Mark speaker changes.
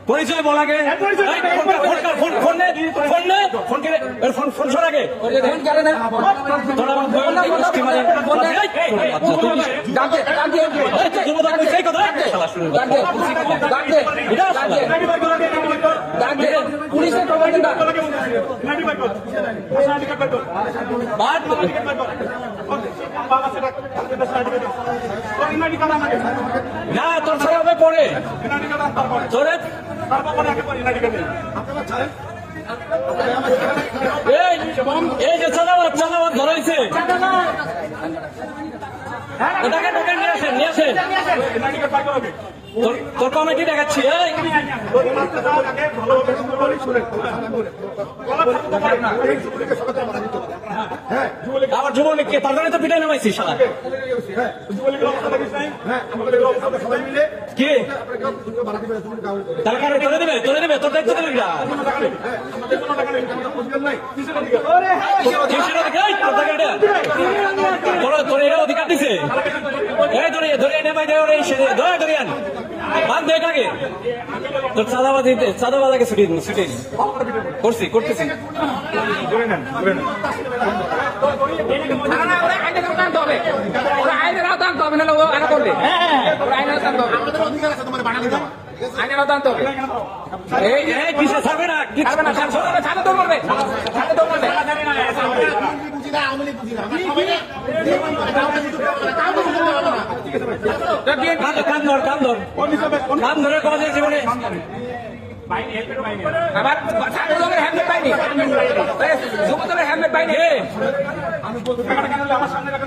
Speaker 1: পরিচয় বল আগে ফোন সর আগে
Speaker 2: পুলিশের
Speaker 1: না তোর সবাই পড়ে তোরে এই যে চালাবাদ ধরাইছে ওটাকে নিয়ে আসেন তোর কমিটি দেখাচ্ছি আবার যুবলীগকে তার জন্য তো পিটাই নামাইছি সারা কি তাহলে তোরে দেবে তোর দায়িত্ব দেবে তোর এটা অধিকার দিছে ধরে নেমাই দেয় দয়া করিয়ান বাদ দেয় কাকে তোর চাঁদাবাদ আগে ছুটিয়ে করতেছি কিসে ছাড়বে না কান ধরে কলেজের জীবনে
Speaker 2: আবার হেলমেট পাইনি যুবদলের হেলমেট পাইনি
Speaker 3: আমি বলতে আমার সামনে রাখা